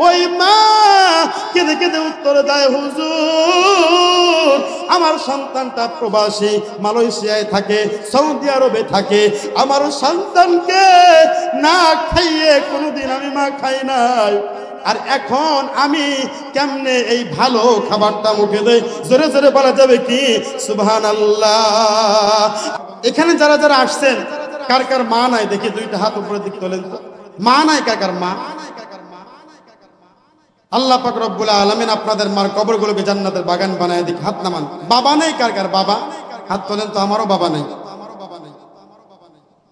ওই মা কেঁদে কেঁদে উত্তর দেয়, হুজুর আমার সন্তানটা প্রবাসী, মালয়েশিয়ায় থাকে, সৌদি আরবে থাকে। আমার সন্তানকে না খাইয়ে কোনোদিন আমি মা খাই নাই, আর এখন আমি কেমনে এই ভালো খাবারটা মুখে দেই? জোরে জোরে বলা যাবে কি সুবহানাল্লাহ। এখানে যারা যারা আসছেন, কার কার মা নাই দেখি দুইটা হাত উপরে দিক তোলেন তো। মা নাই কার কার? মা। আল্লাহ পাক রব্বুল আলামিন আপনাদের মার কবরগুলোকে জান্নাতের বাগান বানায় দিক। হাত নামান। বাবা নেই কার কার? বাবা হাত তোলেন তো। আমারও বাবা নেই।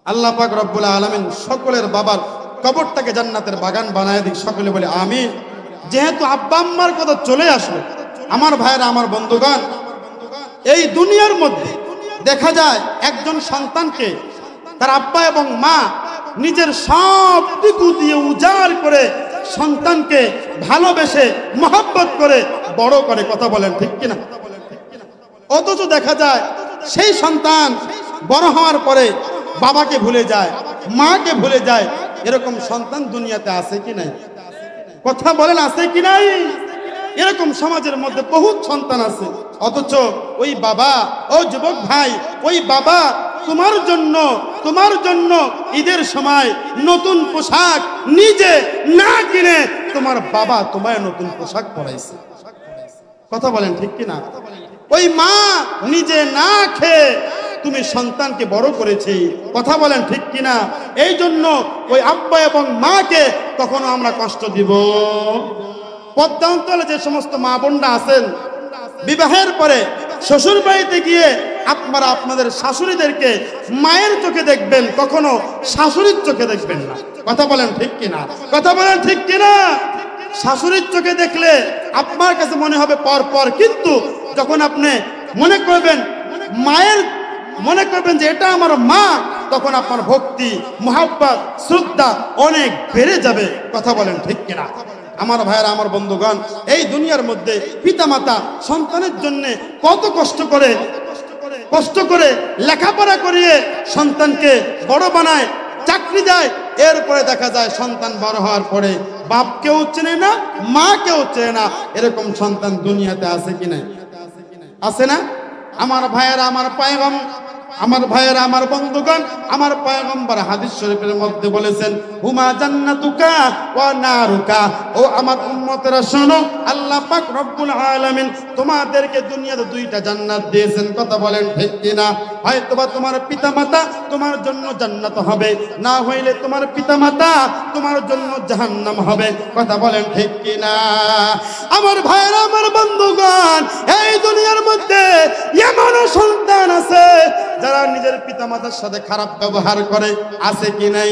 আল্লাহ পাক রব্বুল আলামিন সকলের বাবার কবরটাকে জান্নাতের বাগান বানায় দিক। সকলে বলে আমিন। যেহেতু আব্বা আম্মার কথা চলে আসলো, আমার ভাইরা, আমার বন্ধুগণ, এই দুনিয়ার মধ্যে দেখা যায় একজন সন্তানকে তার আব্বা এবং মা নিজের সব দিকু দিয়ে উজাড় করে সন্তানকে ভালোবেসে মহব্বত করে বড় করে। কথা বলেন ঠিক কিনা? অথচ দেখা যায় সেই সন্তান বড় হওয়ার পরে বাবাকে ভুলে যায়, মাকে ভুলে যায়। এরকম সন্তান দুনিয়াতে আছে কি নাই? কথা বলেন আছে কি নাই? এরকম সমাজের মধ্যে বহুত সন্তান আছে। অথচ ওই বাবা, ও যুবক ভাই, ওই বাবা তোমার জন্য ঈদের সময় নতুন পোশাক নিজে না কিনে তোমার বাবা তোমায় নতুন পোশাক পরাইছে। কথা বলেন ঠিক কিনা? ওই মা নিজে না খেয়ে তুমি সন্তানকে বড় করেছি। কথা বলেন ঠিক কিনা? এই জন্য ওই আব্বা এবং মাকে কখনো আমরা কষ্ট দিব? পদ্মা অঞ্চলে যে সমস্ত মা বোনরা আছেন, বিবাহের পরে শ্বশুর বাড়িতে গিয়ে আপনারা আপনাদের শাশুড়িদেরকে মায়ের চোখে দেখবেন, কখনো শাশুড়ির চোখে দেখবেন না। কথা বলেন ঠিক কিনা? কথা বলেন ঠিক কিনা? শাশুড়ির চোখে দেখলে আপনার কাছে মনে হবে পর পর, কিন্তু যখন আপনি মনে করবেন যে এটা আমার মা, তখন আপনার ভক্তি, মহব্বত, শ্রদ্ধা অনেক বেড়ে যাবে। কথা বলেন ঠিক কিনা? আমার ভাইয়েরা, আমার বন্ধুগণ, এই দুনিয়ার মধ্যে পিতামাতা সন্তানের জন্য কত কষ্ট করে লেখাপড়া করিয়ে সন্তানকে বড় বানায়, চাকরি দেয়। এরপরে দেখা যায় সন্তান বড় হওয়ার পরে বাপকেও চেনে না, মাকেও চেনে না। এরকম সন্তান দুনিয়াতে আছে কি নাই? আছে না? আমার ভাইয়েরা, আমার বন্ধুগণ, আমার পয়গম্বর হাদিস শরীফের মধ্যে বলেছেন, হুমা জান্নাতুকা ওয়া নারুকা। ও আমার উম্মতেরা শোনো, আল্লাহ পাক রব্বুল আলামিন তোমাদেরকে দুনিয়াতে দুইটা জান্নাত দিয়েছেন। কথা বলেন ঠিক কিনা? হয়তোবা তোমার পিতামাতা তোমার জন্য জান্নাত হবে, না হইলে তোমার পিতামাতা তোমার জন্য জাহান্নাম হবে। কথা বলেন ঠিক কিনা? আমার ভাইয়েরা, আমার বন্ধুগণ, এই দুনিয়ার মধ্যে এমন সন্তান আছে যারা নিজের পিতামাতার সাথে খারাপ ব্যবহার করে। আছে কি নাই?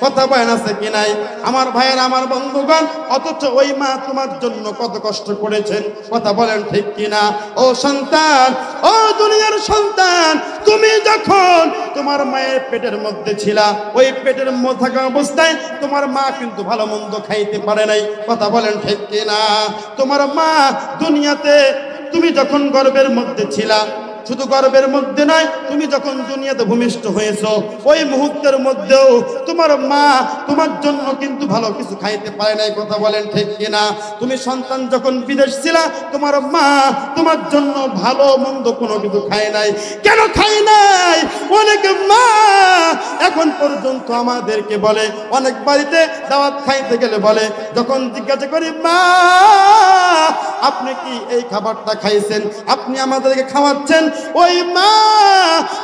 কথা বলেন আছে কি নাই? আমার ভাইয়েরা, আমার বন্ধুগণ, অথচ ওই মা তোমার জন্য কত কষ্ট করেছেন। কথা বলেন ঠিক কিনা? ও সন্তান, ও দুনিয়ার সন্তান, তুমি যখন তোমার মায়ের পেটের মধ্যে ছিলা, ওই পেটের মধ্যে থাকা অবস্থায় তোমার মা কিন্তু ভালো মন্দ খাইতে পারে নাই। কথা বলেন ঠিক কিনা? তোমার মা দুনিয়াতে তুমি যখন গর্ভের মধ্যে ছিলা, শুধু গর্ভের মধ্যে নয়, তুমি যখন দুনিয়াতে ভূমিষ্ঠ হয়েছো, ওই মুহূর্তের মধ্যেও তোমার মা তোমার জন্য কিন্তু ভালো কিছু খাইতে পারে নাই। কথা বলেন ঠিক কিনা? তুমি সন্তান যখন বিদেশ ছিলা, তোমার মা তোমার জন্য ভালো মন্দ কোনো কিছু খায় নাই। কেন খায় নাই? অনেক মা এখন পর্যন্ত আমাদেরকে বলে, অনেক বাড়িতে দাওয়াত খাইতে গেলে বলে, যখন জিজ্ঞাসা করি, মা আপনি কি এই খাবারটা খাইছেন, আপনি আমাদেরকে খাওয়াচ্ছেন, ওই মা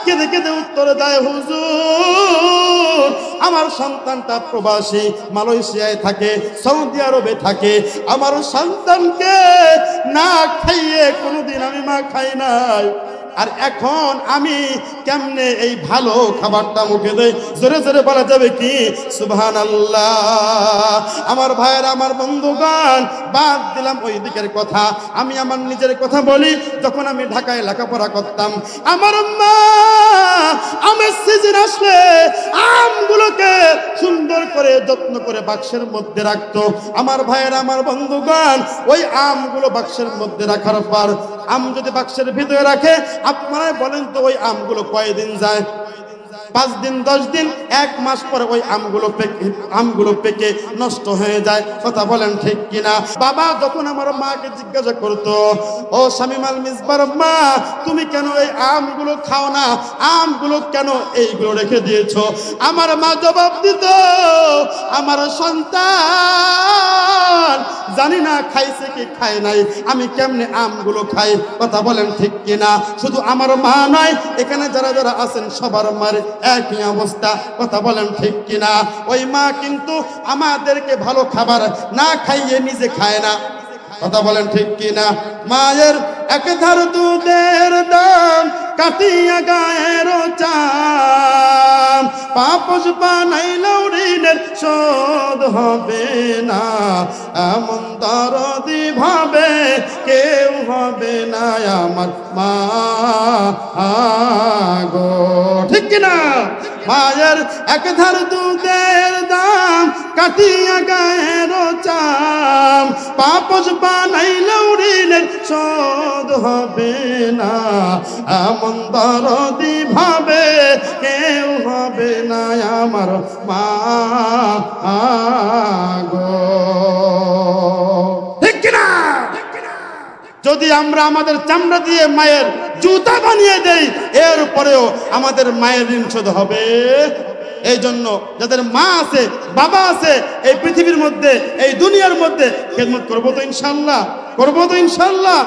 কেঁদে কেঁদে উত্তর দেয়, হুজুর আমার সন্তানটা প্রবাসী, মালয়েশিয়ায় থাকে, সৌদি আরবে থাকে। আমার সন্তানকে না খাইয়ে কোনোদিন আমি মা খাই নাই, আর এখন আমি কেমনে এই ভালো খাবারটা মুখে দেই? জোরে জোরে বলা যাবে কি সুবহানাল্লাহ। আমার ভাইয়েরা, আমার বন্ধুগণ, বাদ দিলাম ওই দিকের কথা, আমি আমার নিজের কথা বলি। যখন আমি ঢাকায় লেখাপড়া করতাম, আমার মা আমের সিজন আসলে আমগুলোকে সুন্দর করে যত্ন করে বাক্সের মধ্যে রাখতো। আমার ভাইয়েরা, আমার বন্ধুগণ, ওই আমগুলো বাক্সের মধ্যে রাখার পর আম যদি বাক্সের ভিতরে রাখে, আপনারা বলেন তো ওই আমগুলো কয়দিন যায়? 5 দিন 10 দিন 1 মাস পরে ওই আমগুলো পেকে নষ্ট হয়ে যায়। কথা বলেন ঠিক কিনা? বাবা যখন আমার মাকে জিজ্ঞাসা করতো, ও শামিমাল মিসবার মা, তুমি কেন এই আমগুলো খাও না, আমগুলো কেন এইগুলো রেখে দিয়েছো? আমার মা জবাব দিত, আমার সন্তান জানি না খাইছে কি খায় নাই, আমি কেমনে আমগুলো খাই। কথা বলেন ঠিক কিনা? শুধু আমার মা নয়, এখানে যারা যারা আছেন সবার মার একই অবস্থা। কথা বলেন ঠিক কিনা? ওই মা কিন্তু আমাদেরকে ভালো খাবার না খাইয়ে নিজে খায় না। কথা বলেন ঠিক কিনা? মায়ের এক ধার দুধের দাম কাটিয়া গায়ের চাম, পাপস বানাইলেও ঋণের শোধ হবে না, এমন দরদি ভাবে কেউ হবে না আমার মা গো। ঠিক কিনা? মায়ের এক ধার দুধের দাম কাটিয়া গায়ের চাম, পাপস বানাইলেও ঋণের শোধ হবে না, এমন দরদি ভাবে কেউ হবে না আমার মা গো। ঠিক কিনা? যদি আমরা আমাদের চামড়া দিয়ে মায়ের জুতা বানিয়ে দেই, এরপরেও আমাদের মায়ের ঋণ শোধ হবে। এই জন্য যাদের মা আছে, বাবা আছে এই পৃথিবীর মধ্যে, এই দুনিয়ার মধ্যে, খেদমত করবো তো ইনশাল্লাহ, করবো তো ইনশাল্লাহ।